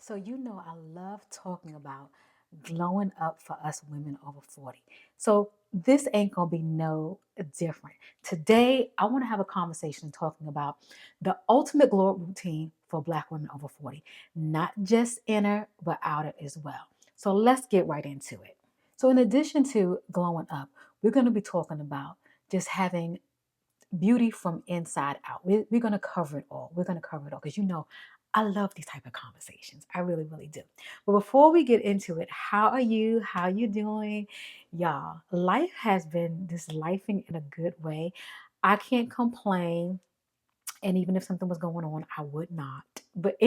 So, I love talking about glowing up for us women over 40. So, this ain't going to be no different. Today, I want to have a conversation talking about the ultimate glow up routine for Black women over 40, not just inner, but outer as well. So, let's get right into it. So, in addition to glowing up, we're going to be talking about just having beauty from inside out. We're going to cover it all. We're going to cover it all because I love these type of conversations. I really, really do. But before we get into it, how are you? How you doing? Y'all, life has been this lifing in a good way. I can't complain. And even if something was going on, I would not. But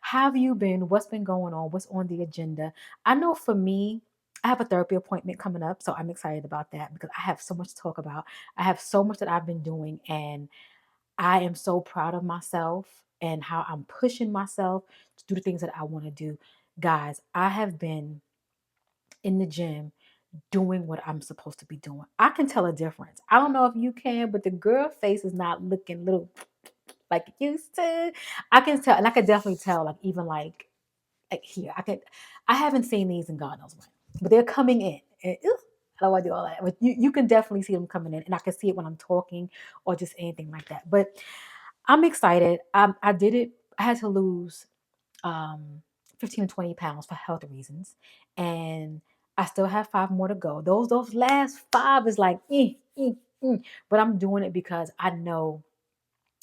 how have you been? What's been going on? What's on the agenda? I know for me, I have a therapy appointment coming up, so I'm excited about that because I have so much to talk about. I have so much that I've been doing, and I am so proud of myself and how I'm pushing myself to do the things that I want to do. Guys, I have been in the gym doing what I'm supposed to be doing. I can tell a difference. I don't know if you can, but the girl face is not looking little like it used to. I can tell, and I can definitely tell, like even like here, I haven't seen these in God knows when, but they're coming in. And, I don't want to do all that, but you can definitely see them coming in, and I can see it when I'm talking or just anything like that. But I'm excited. I did it. I had to lose um, 15 to 20 pounds for health reasons, and I still have 5 more to go. Those last 5 is like, but I'm doing it because I know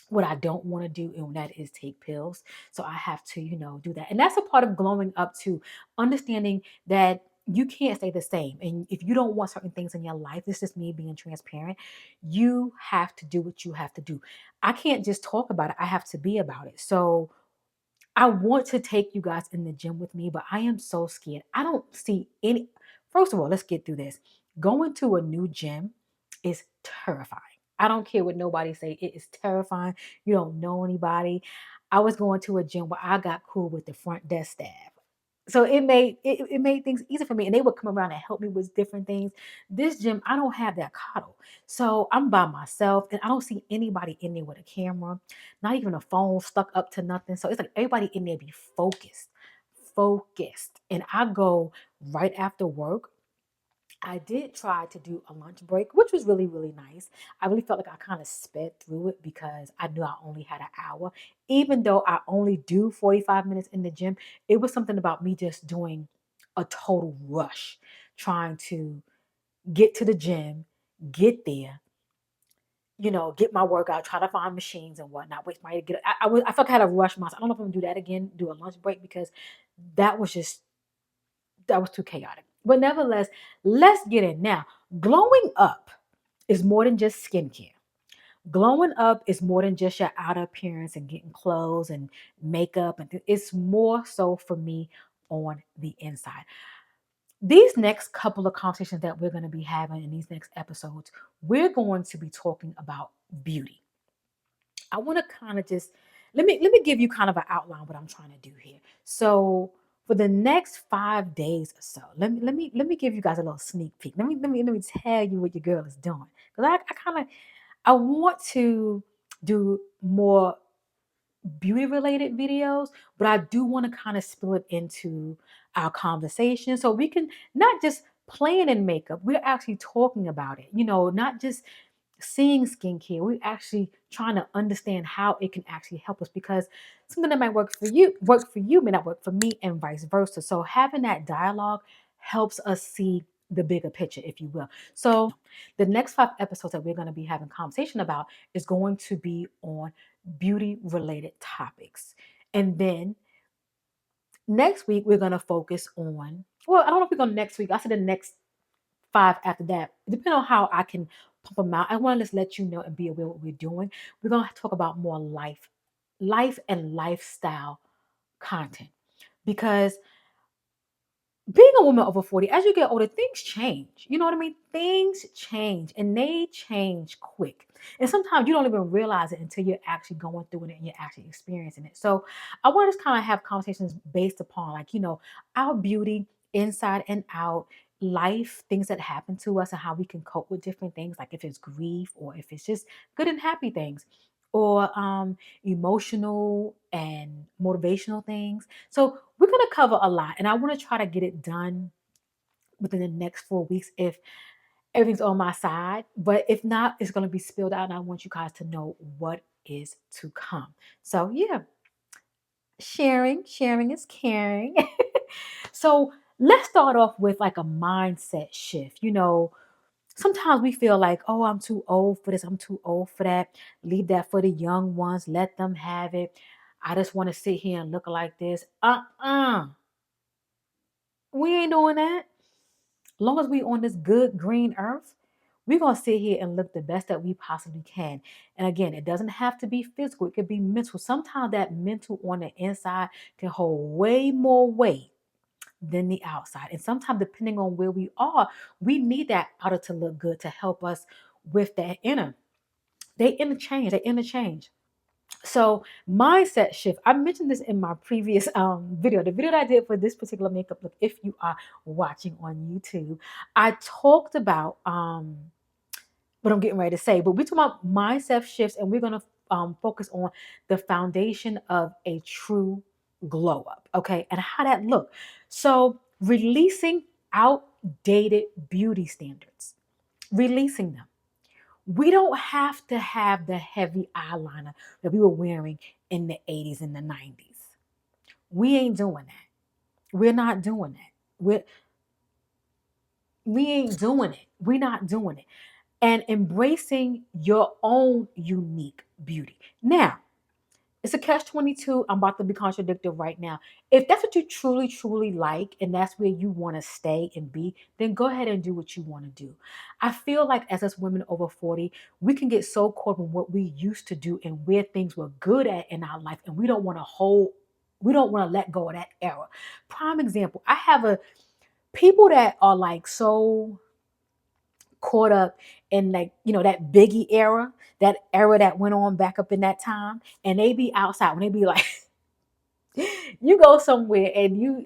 what I don't want to do, and that is take pills. So I have to, do that. And that's a part of glowing up to understanding that you can't stay the same. And if you don't want certain things in your life, this is me being transparent. You have to do what you have to do. I can't just talk about it, I have to be about it. So I want to take you guys in the gym with me, but I am so scared. I don't see any. First of all, let's get through this. Going to a new gym is terrifying. I don't care what nobody say. It is terrifying. You don't know anybody. I was going to a gym where I got cool with the front desk staff. So it made things easy for me, and they would come around and help me with different things. This gym, I don't have that coddle, so I'm by myself, and I don't see anybody in there with a camera, not even a phone stuck up to nothing. So it's like everybody in there be focused. And I go right after work. I did try to do a lunch break, which was really, really nice. I really felt like I kind of sped through it because I knew I only had an hour. Even though I only do 45 minutes in the gym, it was something about me just doing a total rush, trying to get to the gym, get there, get my workout, try to find machines and whatnot, wait for my to get. I felt like I had to rush myself. I don't know if I'm gonna do that again, do a lunch break because that was just that was too chaotic. But nevertheless, let's get in now. Glowing up is more than just skincare. Glowing up is more than just your outer appearance and getting clothes and makeup, and it's more so for me on the inside. These next couple of conversations that we're going to be having in these next episodes, we're going to be talking about beauty. I want to kind of just let me give you kind of an outline what I'm trying to do here. So for the next 5 days or so, let me give you guys a little sneak peek. Let me tell you what your girl is doing because I kind of I want to do more beauty related videos, but I do want to kind of spill it into our conversation so we can not just playing in makeup, we're actually talking about it, not just seeing skincare. We're actually trying to understand how it can actually help us because something that might work for you may not work for me, and vice versa. So having that dialogue helps us see the bigger picture, if you will. So the next 5 episodes that we're going to be having conversation about is going to be on beauty related topics. And then next week we're going to focus on, well, I don't know if we're going to next week. I said the next 5 after that. Depending on how I can pump them out. I want to just let you know and be aware what we're doing. We're going to talk about more life and lifestyle content because being a woman over 40, as you get older, things change. You know what I mean? Things change and they change quick. And sometimes you don't even realize it until you're actually going through it and you're actually experiencing it. So I want to just kind of have conversations based upon like, our beauty inside and out, life, things that happen to us and how we can cope with different things, like if it's grief or if it's just good and happy things. or emotional and motivational things. So we're going to cover a lot, and I want to try to get it done within the next 4 weeks if everything's on my side. But if not, it's going to be spilled out, and I want you guys to know what is to come. So yeah, sharing is caring. So let's start off with like a mindset shift. Sometimes we feel like, oh, I'm too old for this, I'm too old for that. Leave that for the young ones, let them have it. I just want to sit here and look like this. We ain't doing that. As long as we on this good green earth, we're gonna sit here and look the best that we possibly can. And again, it doesn't have to be physical, it could be mental. Sometimes that mental on the inside can hold way more weight than the outside. And sometimes, depending on where we are, we need that outer to look good to help us with that inner. They interchange. So mindset shift. I mentioned this in my previous video, the video that I did for this particular makeup look. If you are watching on YouTube, I talked about what I'm getting ready to say. But we're talking about mindset shifts, and we're gonna focus on the foundation of a true glow up. Okay, and how that look. So releasing outdated beauty standards, releasing them. We don't have to have the heavy eyeliner that we were wearing in the 80s and the 90s. We ain't doing that. We're not doing that. We ain't doing it. We're not doing it. And embracing your own unique beauty. Now, it's a catch 22. I'm about to be contradictory right now. If that's what you truly, truly like, and that's where you want to stay and be, then go ahead and do what you want to do. I feel like as us women over 40, we can get so caught in what we used to do and where things were good at in our life, and we don't want to let go of that era. Prime example, I have a people that are like so caught up in, like, that Biggie era, that era that went on back up in that time, and they be outside when they be like, you go somewhere and you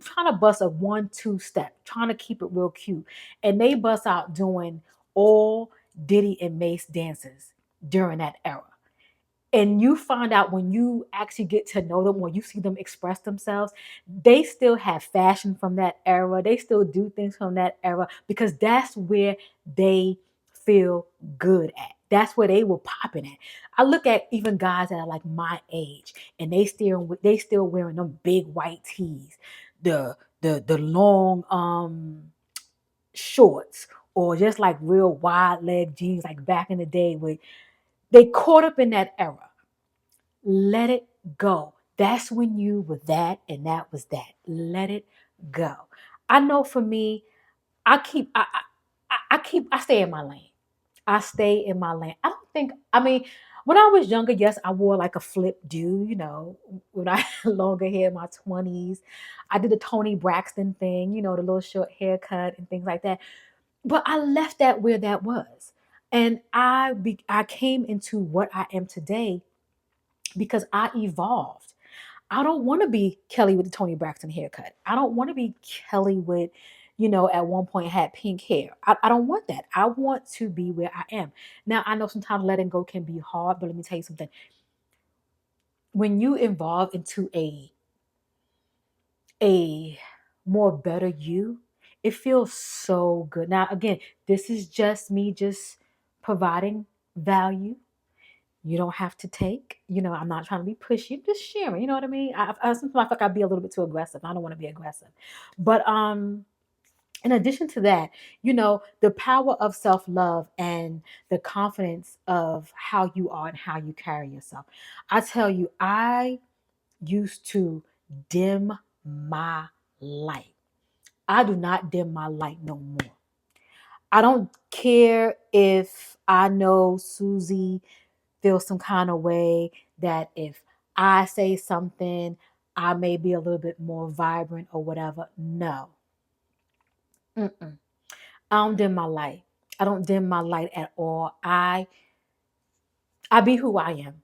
trying to bust a 1-2 step, trying to keep it real cute, and they bust out doing all Diddy and Mace dances during that era. And you find out when you actually get to know them or you see them express themselves, they still have fashion from that era. They still do things from that era because that's where they feel good at. That's where they were popping at. I look at even guys that are like my age, and they still wearing them big white tees, the long shorts, or just like real wide leg jeans like back in the day. With they caught up in that era. Let it go. That's when you were that, and that was that. Let it go. I know for me, I stay in my lane. I stay in my lane. I don't think, I mean, when I was younger, yes, I wore like a flip do, when I had longer hair in my 20s. I did the Tony Braxton thing, the little short haircut and things like that. But I left that where that was. And I came into what I am today because I evolved. I don't want to be Kelly with the Tony Braxton haircut. I don't want to be Kelly with, at one point had pink hair. I don't want that. I want to be where I am. Now, I know sometimes letting go can be hard, but let me tell you something. When you evolve into a more better you, it feels so good. Now, again, this is just me just providing value. You don't have to take. I'm not trying to be pushy. I'm just sharing. You know what I mean? I sometimes feel like I'd be a little bit too aggressive. I don't want to be aggressive. But in addition to that, the power of self-love and the confidence of how you are and how you carry yourself. I tell you, I used to dim my light. I do not dim my light no more. I don't care if I know Susie feel some kind of way that if I say something, I may be a little bit more vibrant or whatever. No. Mm-mm. I don't dim my light. I don't dim my light at all. I be who I am.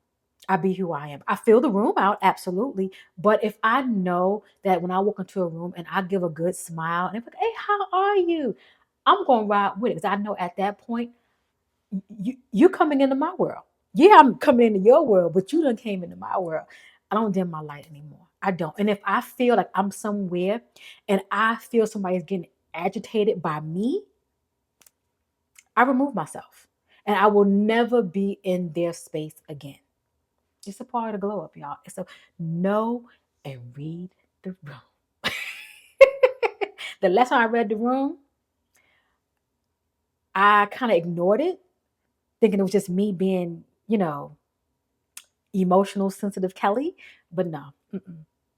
I be who I am. I fill the room out, absolutely. But if I know that when I walk into a room and I give a good smile and they're like, hey, how are you? I'm going to ride with it because I know at that point, you coming into my world. Yeah, I'm coming into your world, but you done came into my world. I don't dim my light anymore. I don't. And if I feel like I'm somewhere and I feel somebody's getting agitated by me, I remove myself. And I will never be in their space again. It's a part of the glow up, y'all. It's a know and read the room. The last time I read the room, I kind of ignored it, thinking it was just me being, emotional, sensitive Kelly. But no,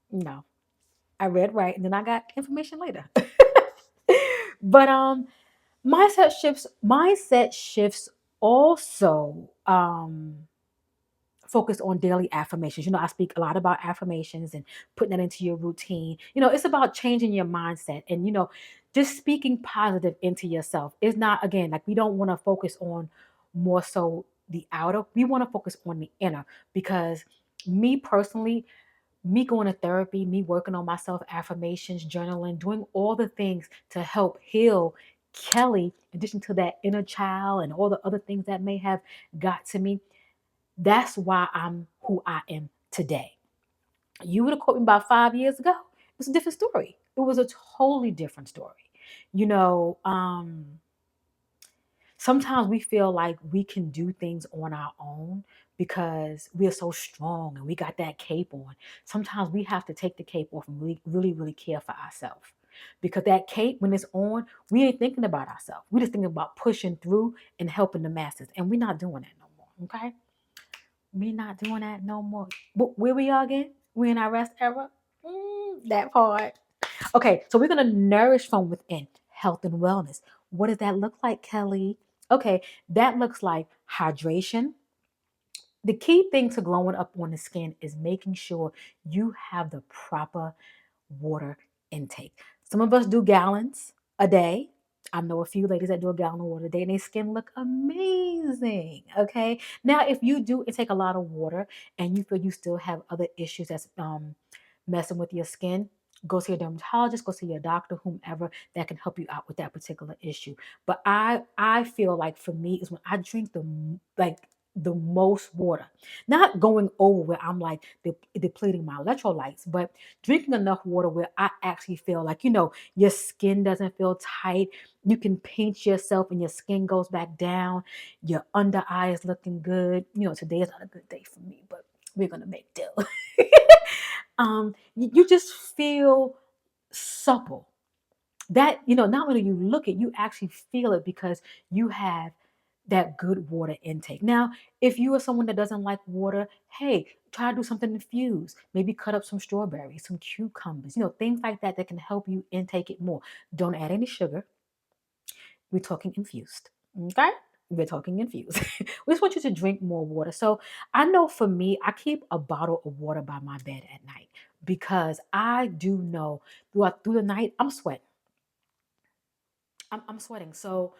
no. I read right, and then I got information later. But mindset shifts also focus on daily affirmations. I speak a lot about affirmations and putting that into your routine. It's about changing your mindset and just speaking positive into yourself. It's not, again, like, we don't want to focus on more so the outer. We want to focus on the inner, because me personally, me going to therapy, me working on myself, affirmations, journaling, doing all the things to help heal Kelly, in addition to that inner child and all the other things that may have got to me. That's why I'm who I am today. You would have caught me about 5 years ago. It was a different story. It was a totally different story. You know, um, Sometimes we feel like we can do things on our own because we are so strong and we got that cape on. Sometimes we have to take the cape off and really, really, really care for ourselves. Because that cape, when it's on, we ain't thinking about ourselves. We just thinking about pushing through and helping the masses. And we're not doing that no more. Okay? We're not doing that no more. Where we are again? We in our rest era? That part. Okay, so we're going to nourish from within, health and wellness. What does that look like, Kelly? Okay, that looks like hydration. The key thing to glowing up on the skin is making sure you have the proper water intake. Some of us do gallons a day. I know a few ladies that do a gallon of water a day and their skin look amazing. Okay. Now, if you do intake a lot of water and you feel you still have other issues that's messing with your skin, go see a dermatologist, go see your doctor, whomever that can help you out with that particular issue. But I feel like for me is when I drink the most water, not going over where I'm like depleting my electrolytes, but drinking enough water where I actually feel like, your skin doesn't feel tight. You can pinch yourself and your skin goes back down. Your under eye is looking good. Today is not a good day for me, but we're going to make do. You just feel supple. That, not only you look it, you actually feel it because you have that good water intake. Now, if you are someone that doesn't like water, hey, try to do something infused. Maybe cut up some strawberries, some cucumbers, things like that that can help you intake it more. Don't add any sugar. We're talking infused. Okay? We're talking infused. We just want you to drink more water. So I know for me, I keep a bottle of water by my bed at night because I do know through the night, I'm sweating. I'm sweating. So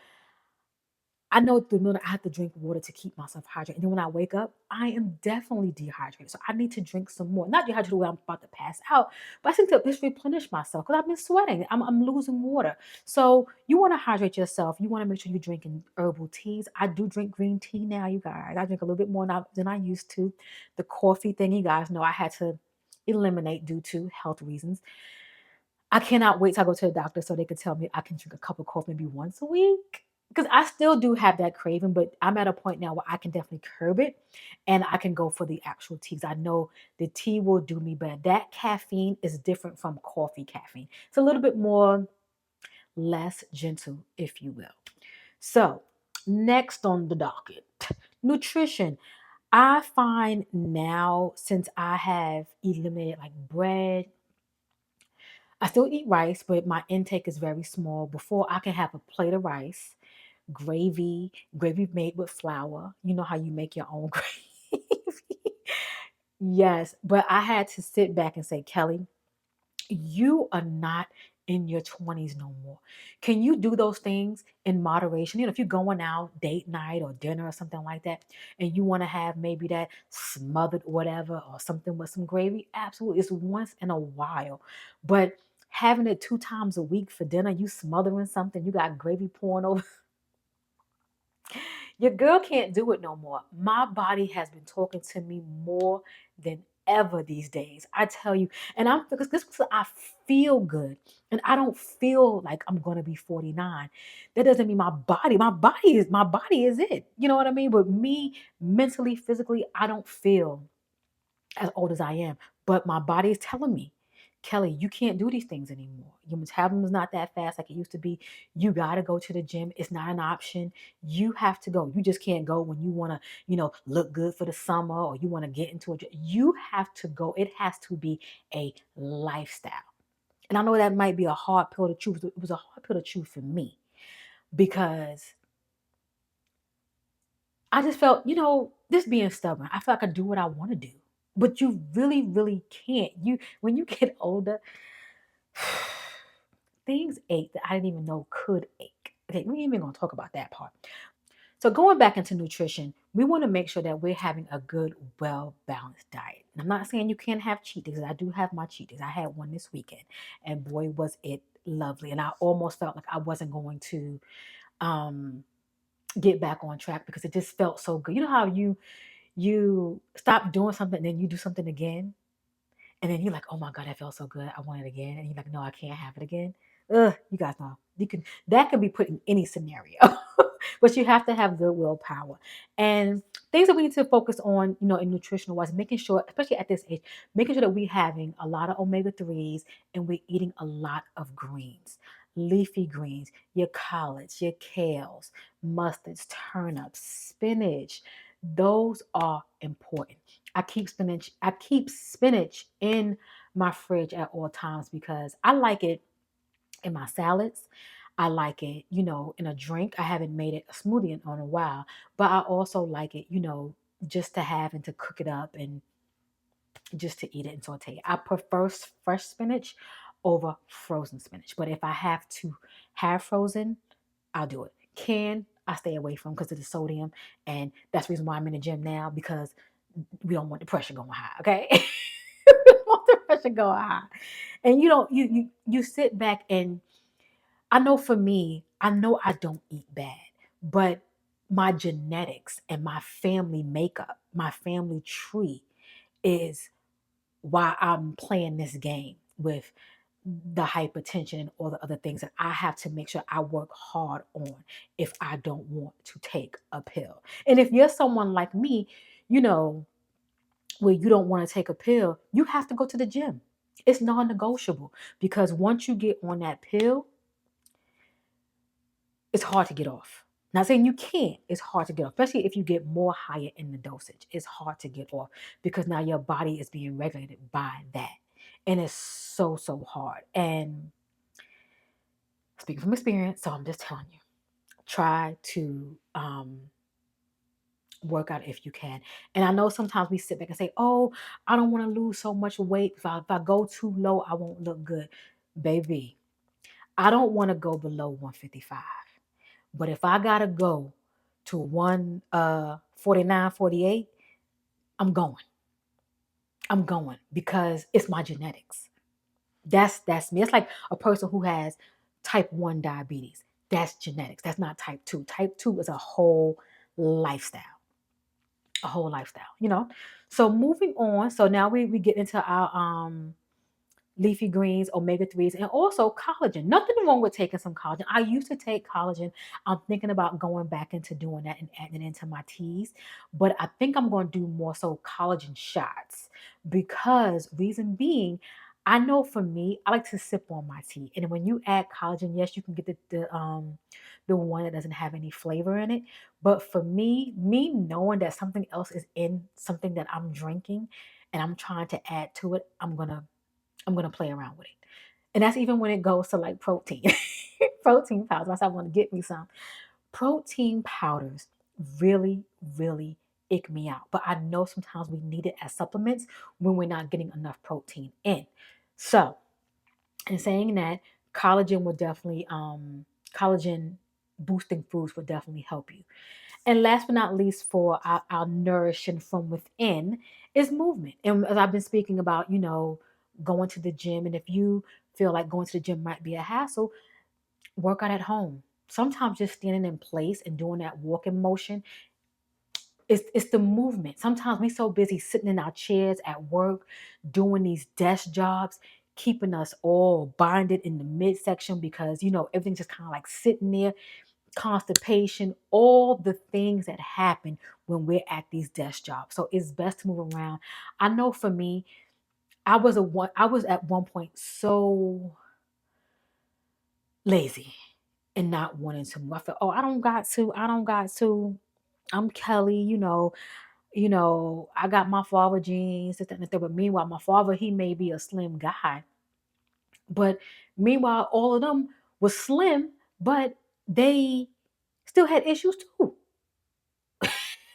I know through the middle I have to drink water to keep myself hydrated. And then when I wake up, I am definitely dehydrated. So I need to drink some more. Not dehydrated where I'm about to pass out, but I think to just replenish myself because I've been sweating. I'm losing water. So you want to hydrate yourself. You want to make sure you're drinking herbal teas. I do drink green tea now, you guys. I drink a little bit more now than I used to. The coffee thing, you guys know I had to eliminate due to health reasons. I cannot wait till I go to the doctor so they can tell me I can drink a cup of coffee maybe once a week. Because I still do have that craving, but I'm at a point now where I can definitely curb it and I can go for the actual teas. I know the tea will do me better. That caffeine is different from coffee caffeine. It's a little bit more less gentle, if you will. So, next on the docket, nutrition. I find now, since I have eliminated like bread, I still eat rice, but my intake is very small. Before I can have a plate of rice, gravy made with flour. You know how you make your own gravy. Yes, but I had to sit back and say, Kelly, you are not in your 20s no more. Can you do those things in moderation? If you're going out, date night or dinner or something like that, and you want to have maybe that smothered whatever or something with some gravy, absolutely. It's once in a while. But having it 2 times a week for dinner, you smothering something, you got gravy pouring over. Your girl can't do it no more. My body has been talking to me more than ever these days. I tell you, and I'm because this I feel good, and I don't feel like I'm gonna be 49. That doesn't mean my body is it. You know what I mean? But me mentally, physically, I don't feel as old as I am, but my body is telling me, Kelly, you can't do these things anymore. Your metabolism is not that fast like it used to be. You got to go to the gym. It's not an option. You have to go. You just can't go when you want to, look good for the summer or you want to get into a gym. You have to go. It has to be a lifestyle. And I know that might be a hard pill to chew. It was a hard pill to chew for me because I just felt, this being stubborn, I feel like I do what I want to do. But you really, really can't. When you get older, things ache that I didn't even know could ache. Okay, we ain't even gonna talk about that part. So going back into nutrition, we want to make sure that we're having a good, well-balanced diet. And I'm not saying you can't have cheat days. I do have my cheat days. I had one this weekend, and boy, was it lovely. And I almost felt like I wasn't going to um, get back on track because it just felt so good. You know how you stop doing something and then you do something again, and then you're like, oh my God, that felt so good. I want it again. And you're like, no, I can't have it again. Ugh, you guys know. That can be put in any scenario. But you have to have good willpower. And things that we need to focus on, in nutritional wise, making sure, especially at this age, making sure that we're having a lot of omega-3s and we're eating a lot of greens. Leafy greens, your collards, your kales, mustards, turnips, spinach. Those are important. I keep spinach in my fridge at all times because I like it in my salads. I like it, in a drink. I haven't made it a smoothie in a while, but I also like it, just to have and to cook it up and just to eat it and saute it. I prefer fresh spinach over frozen spinach, but if I have to have frozen, I'll do it. Canned, I stay away from because of the sodium, and that's the reason why I'm in the gym now because we don't want the pressure going high. Okay, we don't want the pressure going high, and you sit back and I know for me, I know I don't eat bad, but my genetics and my family makeup, my family tree is why I'm playing this game with the hypertension and all the other things that I have to make sure I work hard on if I don't want to take a pill. And if you're someone like me, you know, where you don't want to take a pill, you have to go to the gym. It's non-negotiable because once you get on that pill, it's hard to get off. Not saying you can't, it's hard to get off, especially if you get more higher in the dosage. It's hard to get off because now your body is being regulated by that. And it's so, so hard. And speaking from experience, so I'm just telling you, try to work out if you can. And I know sometimes we sit back and say, oh, I don't want to lose so much weight. If I go too low, I won't look good. Baby, I don't want to go below 155. But if I gotta go to 149, 48, I'm going. I'm going because it's my genetics. That's me. It's like a person who has type 1 diabetes. That's genetics. That's not type 2. Type 2 is a whole lifestyle. A whole lifestyle. So moving on. So now we get into our leafy greens, omega-3s, and also collagen. Nothing wrong with taking some collagen. I used to take collagen. I'm thinking about going back into doing that and adding it into my teas. But I think I'm going to do more so collagen shots because reason being, I know for me, I like to sip on my tea. And when you add collagen, yes, you can get the one that doesn't have any flavor in it. But for me knowing that something else is in something that I'm drinking and I'm trying to add to it, I'm gonna play around with it. And that's even when it goes to like protein. Protein powders. I want to get me some. Protein powders really, really ick me out. But I know sometimes we need it as supplements when we're not getting enough protein in. So, in saying that, collagen would definitely collagen boosting foods would definitely help you. And last but not least, for our nourishing from within is movement. And as I've been speaking about, going to the gym. And if you feel like going to the gym might be a hassle, work out at home. sometimes just standing in place and doing that walking motion, it's the movement. Sometimes we so busy sitting in our chairs at work, doing these desk jobs, keeping us all binded in the midsection because everything's just kind of like sitting there, constipation, all the things that happen when we're at these desk jobs. So it's best to move around. I know for me, I was at one point so lazy and not wanting to move. I felt, oh, I don't got to. I'm Kelly, I got my father genes, this, that, and the third. But meanwhile, my father, he may be a slim guy. But meanwhile, all of them was slim, but they still had issues too.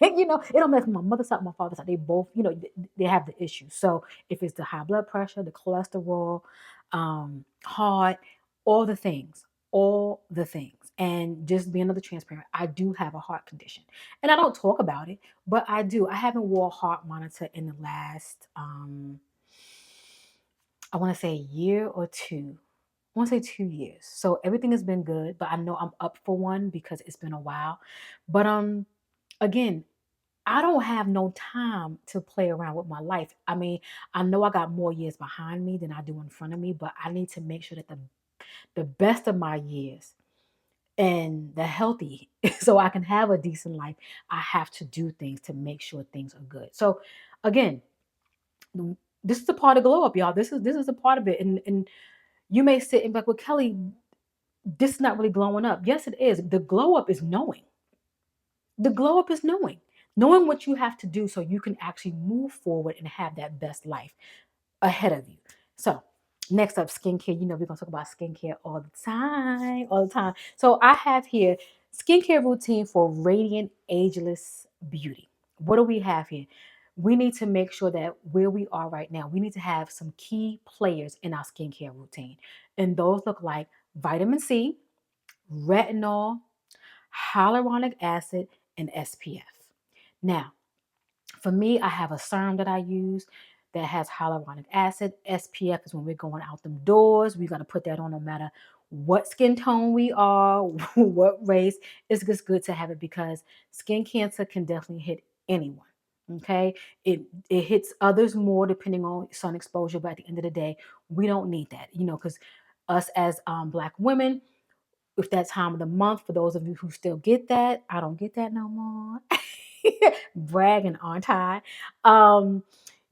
It don't matter from my mother's side, my father's side. They both, they have the issues. So if it's the high blood pressure, the cholesterol, heart, all the things, all the things. And just being another transparent, I do have a heart condition, and I don't talk about it, but I do. I haven't wore a heart monitor in the last, I want to say a year or two. I want to say 2 years. So everything has been good, but I know I'm up for one because it's been a while. But again, I don't have no time to play around with my life. I mean, I know I got more years behind me than I do in front of me, but I need to make sure that the best of my years and the healthy so I can have a decent life, I have to do things to make sure things are good. So again, this is a part of glow up, y'all. This is a part of it. And you may sit and be like, well, Kelly, this is not really glowing up. Yes, it is. The glow up is knowing. The glow up is knowing what you have to do so you can actually move forward and have that best life ahead of you. So, next up, skincare. We're going to talk about skincare all the time, all the time. So, I have here skincare routine for radiant, ageless beauty. What do we have here? We need to make sure that where we are right now, we need to have some key players in our skincare routine. And those look like vitamin C, retinol, hyaluronic acid, and SPF. Now, for me, I have a serum that I use that has hyaluronic acid. SPF is when we're going out them doors. We got to put that on no matter what skin tone we are, what race. It's just good to have it because skin cancer can definitely hit anyone. Okay, it hits others more depending on sun exposure, but at the end of the day, we don't need that, because us as Black women, with that time of the month, for those of you who still get that, I don't get that no more. Bragging, aren't I? Um,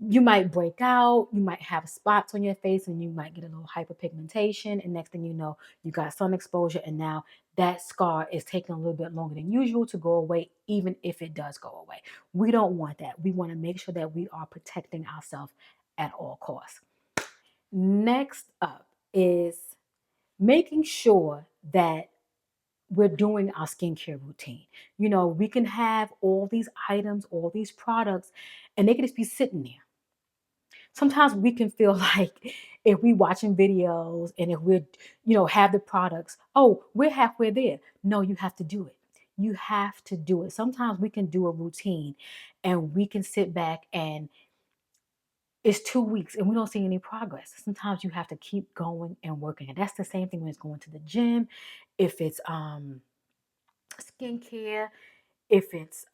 you might break out, you might have spots on your face, and you might get a little hyperpigmentation. And next thing you know, you got sun exposure, and now that scar is taking a little bit longer than usual to go away, even if it does go away. We don't want that. We want to make sure that we are protecting ourselves at all costs. Next up is making sure that we're doing our skincare routine. We can have all these items, all these products, and they can just be sitting there. Sometimes we can feel like if we watching videos and if we're, have the products, oh, we're halfway there. No, you have to do it. You have to do it. Sometimes we can do a routine and we can sit back and it's 2 weeks and we don't see any progress. Sometimes you have to keep going and working. And that's the same thing when it's going to the gym. If it's skincare, if it's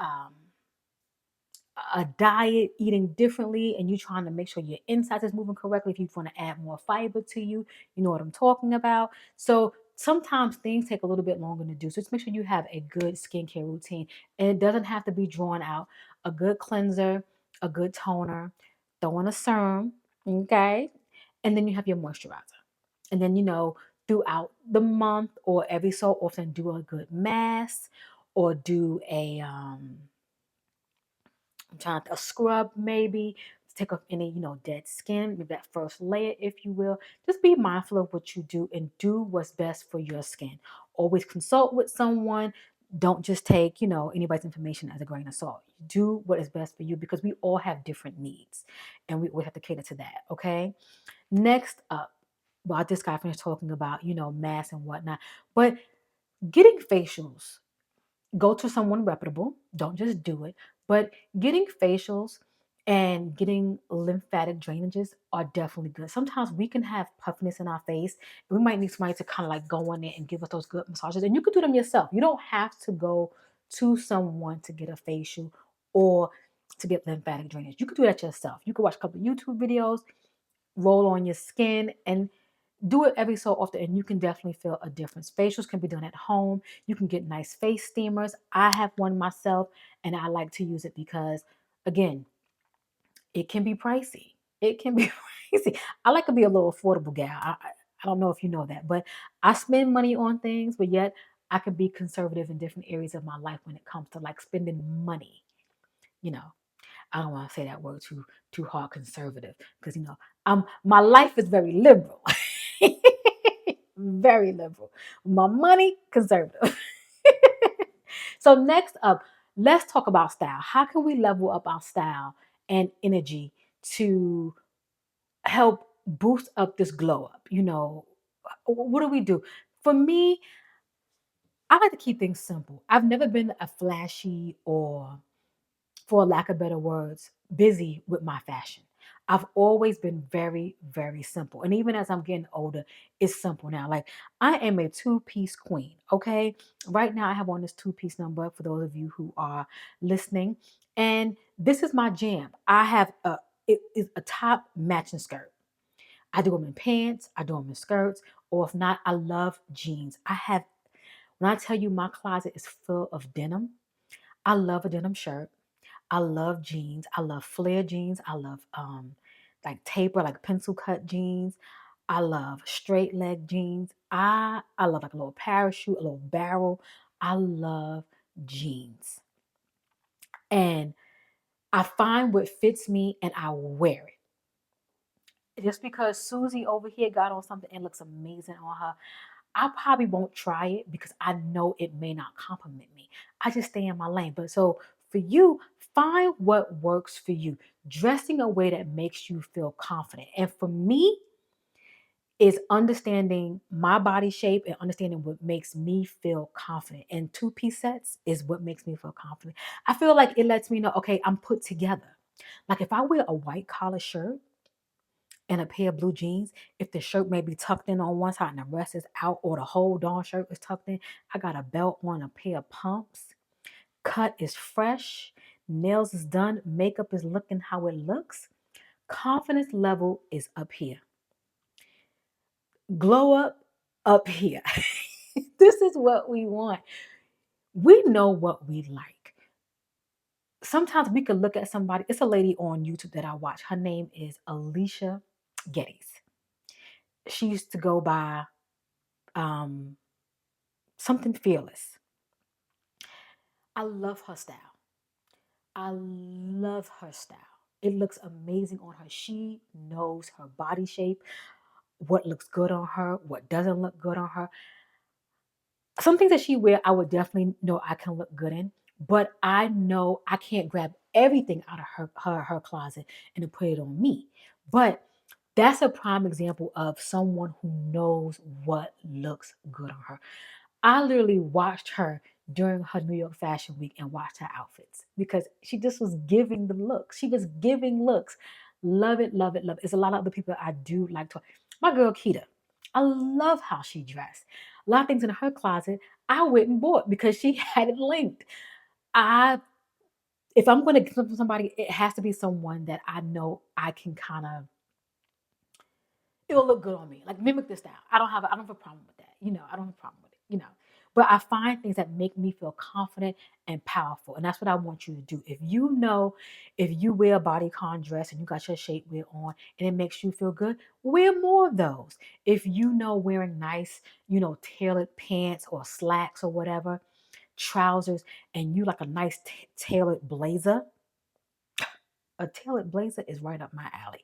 a diet, eating differently, and you trying to make sure your insides is moving correctly, if you want to add more fiber to you know what I'm talking about. So sometimes things take a little bit longer to do. So just make sure you have a good skincare routine. And it doesn't have to be drawn out. A good cleanser, a good toner, throw in a serum, okay? And then you have your moisturizer. And then, throughout the month or every so often, do a good mask or do a scrub maybe to take off any, dead skin, maybe that first layer, if you will. Just be mindful of what you do and do what's best for your skin. Always consult with someone. Don't just take, anybody's information as a grain of salt. Do what is best for you because we all have different needs and we have to cater to that. Okay. Next up, well, I just got finished talking about, masks and whatnot, but getting facials, go to someone reputable. Don't just do it, but getting facials And getting lymphatic drainages are definitely good. Sometimes we can have puffiness in our face. We might need somebody to kind of like go in there and give us those good massages. And you can do them yourself. You don't have to go to someone to get a facial or to get lymphatic drainage. You can do that yourself. You can watch a couple of YouTube videos, roll on your skin, and do it every so often, and you can definitely feel a difference. Facials can be done at home. You can get nice face steamers. I have one myself, and I like to use it because, again, it can be pricey. It can be pricey. I like to be a little affordable gal. I don't know if you know that, but I spend money on things, but yet I can be conservative in different areas of my life when it comes to like spending money. You know, I don't want to say that word too hard, conservative, because my life is very liberal. Very liberal. My money, conservative. So next up, let's talk about style. How can we level up our style and energy to help boost up this glow up? What do we do? For me, I like to keep things simple. I've never been a flashy or, for lack of better words, busy with my fashion. I've always been very, very simple. And even as I'm getting older, it's simple now. Like, I am a two-piece queen, okay? Right now, I have on this two-piece number for those of you who are listening. And this is my jam. I have it is a top matching skirt. I do them in pants, I do them in skirts, or if not, I love jeans. When I tell you my closet is full of denim, I love a denim shirt. I love jeans. I love flare jeans. I love like taper, like pencil cut jeans. I love straight leg jeans. I love like a little parachute, a little barrel. I love jeans. And I find what fits me and I wear it. Just because Susie over here got on something and looks amazing on her, I probably won't try it because I know it may not compliment me. I just stay in my lane. But so for you, find what works for you. Dressing a way that makes you feel confident. And for me, is understanding my body shape and understanding what makes me feel confident. And two-piece sets is what makes me feel confident. I feel like it lets me know, okay, I'm put together. Like if I wear a white collar shirt and a pair of blue jeans, if the shirt may be tucked in on one side and the rest is out, or the whole darn shirt is tucked in, I got a belt on, a pair of pumps, cut is fresh, nails is done, makeup is looking how it looks, confidence level is up here. Glow up here. This is what we want. We know what we like. Sometimes we could look at somebody. It's a lady on YouTube that I watch. Her name is Alicia Geddes. She used to go by um, something fearless. I love her style. I love her style. It looks amazing on her. She knows her body shape, what looks good on her, what doesn't look good on her. Some things that she wear, I would definitely know I can look good in, but I know I can't grab everything out of her closet and to put it on me. But that's a prime example of someone who knows what looks good on her. I literally watched her during her New York Fashion Week and watched her outfits because she just was giving the looks. She was giving looks. Love it, love it, love it. There's a lot of other people I do like to. My girl Keita, I love how she dressed. A lot of things in her closet I went and bought because she had it linked. I, if I'm going to give somebody, it has to be someone that I know I can kind of, it'll look good on me. Like mimic this style. I don't have a problem with that. I don't have a problem with it. But I find things that make me feel confident and powerful. And that's what I want you to do. If you wear a bodycon dress and you got your shapewear on and it makes you feel good, wear more of those. If you know wearing nice, tailored pants or slacks or whatever, trousers, and you like a nice tailored blazer, a tailored blazer is right up my alley.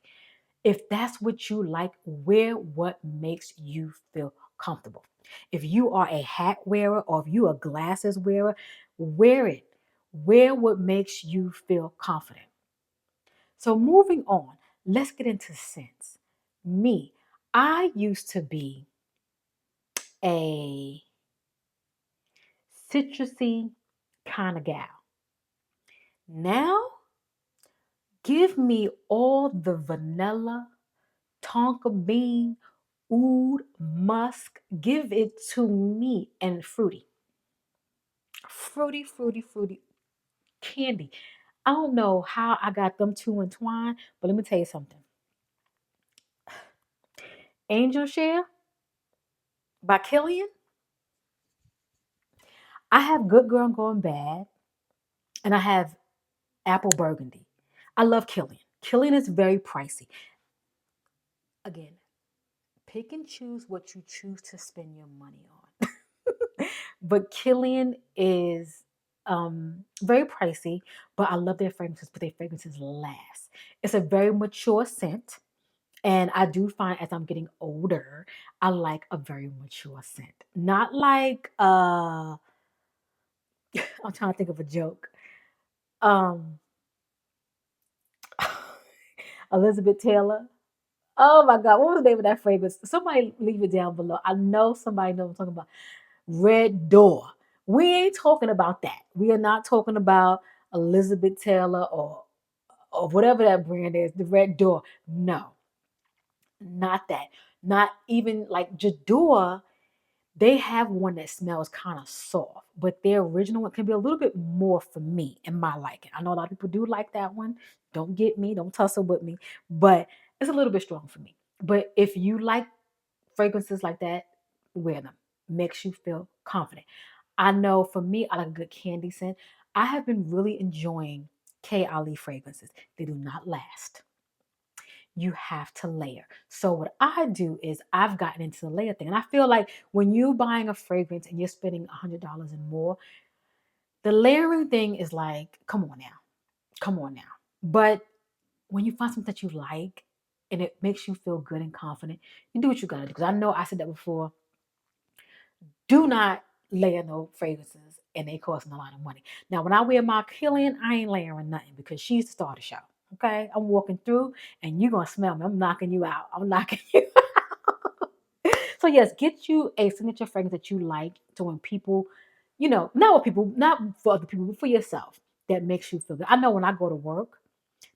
If that's what you like, wear what makes you feel comfortable. If you are a hat wearer or if you are a glasses wearer, wear it. Wear what makes you feel confident. So moving on, let's get into scents. Me, I used to be a citrusy kind of gal. Now Give me all the vanilla, tonka bean, oud, musk. Give it to me and fruity. Fruity, fruity, fruity candy. I don't know how I got them two entwined, but let me tell you something. Angel Share by Killian. I have Good Girl Going Bad, and I have Apple Burgundy. I love Killian. Killian is very pricey. Again, pick and choose what you choose to spend your money on. But Killian is very pricey, but I love their fragrances, but their fragrances last. It's a very mature scent. And I do find as I'm getting older, I like a very mature scent. Not like I'm trying to think of a joke. Um Elizabeth Taylor. Oh my God, what was the name of that fragrance? Somebody leave it down below. I know somebody knows what I'm talking about. Red Door. We ain't talking about that. We are not talking about Elizabeth Taylor or whatever that brand is, the Red Door. No, not that. Not even like Jador. They have one that smells kind of soft, but their original one can be a little bit more for me and my liking. I know a lot of people do like that one. Don't get me, don't tussle with me, but it's a little bit strong for me. But if you like fragrances like that, wear them. Makes you feel confident. I know for me, I like a good candy scent. I have been really enjoying K. Ali fragrances. They do not last. You have to layer. So what I do is I've gotten into the layer thing. And I feel like when you're buying a fragrance and you're spending $100 and more, the layering thing is like, come on now. Come on now. But when you find something that you like and it makes you feel good and confident, you do what you gotta do. Because I know I said that before. Do not layer no fragrances and they cost a lot of money. Now, when I wear my Killian, I ain't layering nothing because she's the star of the show. Okay, I'm walking through and you're gonna smell me. I'm knocking you out. I'm knocking you. So yes, get you a signature fragrance that you like. So when people, not with people, not for other people, but for yourself, that makes you feel good. I know when I go to work,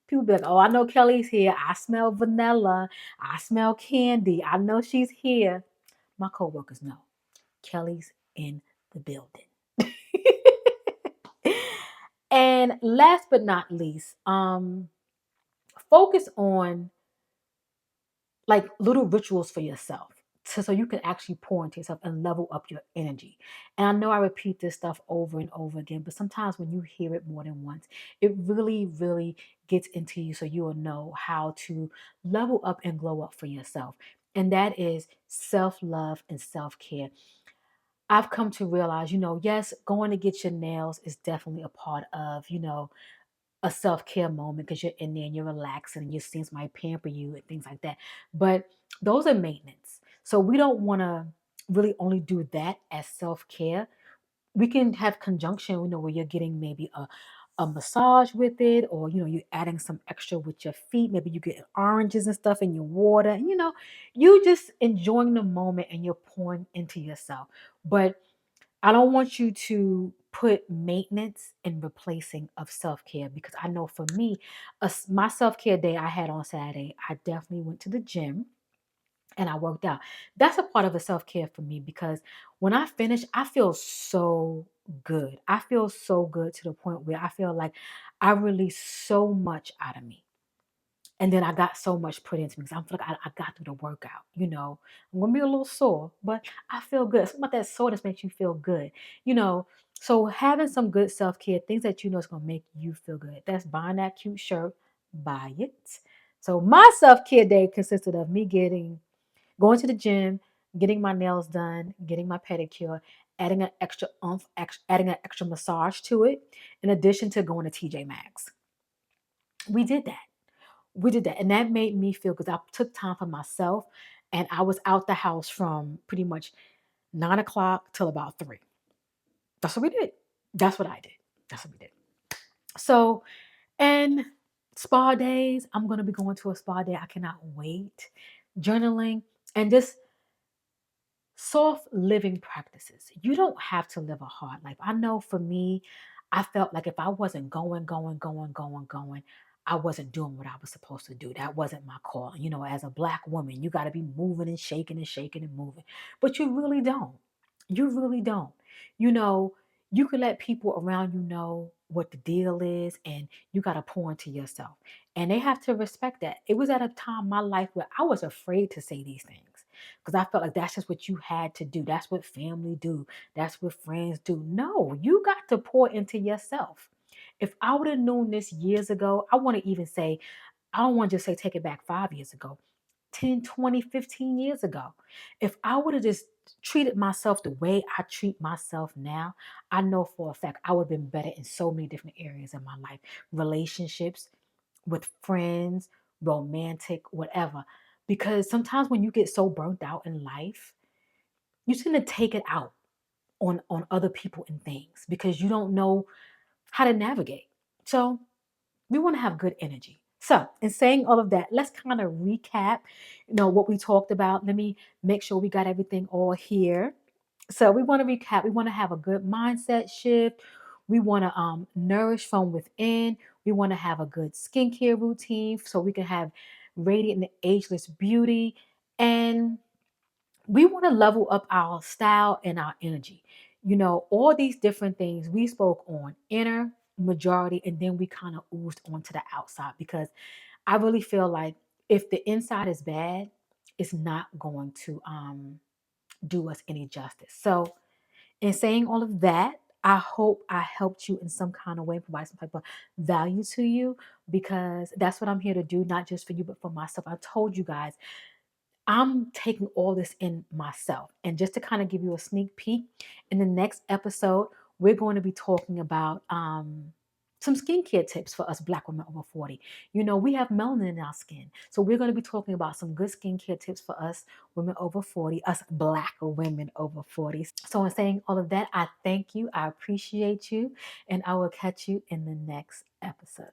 people be like, "Oh, I know Kelly's here. I smell vanilla. I smell candy. I know she's here." My coworkers know Kelly's in the building. And last but not least, focus on like little rituals for yourself so you can actually pour into yourself and level up your energy. And I know I repeat this stuff over and over again, but sometimes when you hear it more than once, it really, really gets into you so you will know how to level up and glow up for yourself. And that is self love and self care. I've come to realize, yes, going to get your nails is definitely a part of, a self care moment because you're in there and you're relaxing and your skin might pamper you and things like that. But those are maintenance. So we don't want to really only do that as self care. We can have conjunction, where you're getting maybe a massage with it, or you're adding some extra with your feet. Maybe you get oranges and stuff in your water, and you just enjoying the moment and you're pouring into yourself. But I don't want you to put maintenance in replacing of self-care because I know for me, my self-care day I had on Saturday, I definitely went to the gym and I worked out. That's a part of a self-care for me because when I finish, I feel so good. I feel so good to the point where I feel like I release so much out of me. And then I got so much put into me because I feel like I got through the workout. I'm gonna be a little sore, but I feel good. Something about that soreness makes you feel good. You know, so having some good self care, things that you know is gonna make you feel good. That's buying that cute shirt, buy it. So my self care day consisted of me going to the gym, getting my nails done, getting my pedicure, adding an extra adding an extra massage to it, in addition to going to TJ Maxx. We did that. We did that. And that made me feel because I took time for myself and I was out the house from pretty much 9 o'clock till about 3. That's what we did. That's what I did. That's what we did. So, and spa days, I'm going to be going to a spa day. I cannot wait. Journaling and just soft living practices. You don't have to live a hard life. I know for me, I felt like if I wasn't going, I wasn't doing what I was supposed to do. That wasn't my call. As a black woman, you got to be moving and shaking and shaking and moving. But you really don't. You really don't. You know, you can let people around you know what the deal is, and you got to pour into yourself. And they have to respect that. It was at a time in my life where I was afraid to say these things because I felt like that's just what you had to do. That's what family do. That's what friends do. No, you got to pour into yourself. If I would have known this years ago, I want to even say, I don't want to just say take it back 5 years ago, 10, 20, 15 years ago. If I would have just treated myself the way I treat myself now, I know for a fact I would have been better in so many different areas in my life, relationships, with friends, romantic, whatever. Because sometimes when you get so burnt out in life, you tend to take it out on other people and things because you don't know how to navigate. So we want to have good energy. So, in saying all of that, let's kind of recap, what we talked about. Let me make sure we got everything all here. So, we want to recap. We want to have a good mindset shift. We want to nourish from within. We want to have a good skincare routine so we can have radiant and ageless beauty. And we want to level up our style and our energy. All these different things we spoke on inner majority, and then we kind of oozed onto the outside because I really feel like if the inside is bad, it's not going to do us any justice. So, in saying all of that, I hope I helped you in some kind of way, provide some type of value to you because that's what I'm here to do, not just for you, but for myself. I told you guys I'm taking all this in myself. And just to kind of give you a sneak peek, in the next episode, we're going to be talking about some skincare tips for us Black women over 40. We have melanin in our skin. So we're going to be talking about some good skincare tips for us women over 40, us Black women over 40. So in saying all of that, I thank you. I appreciate you. And I will catch you in the next episode.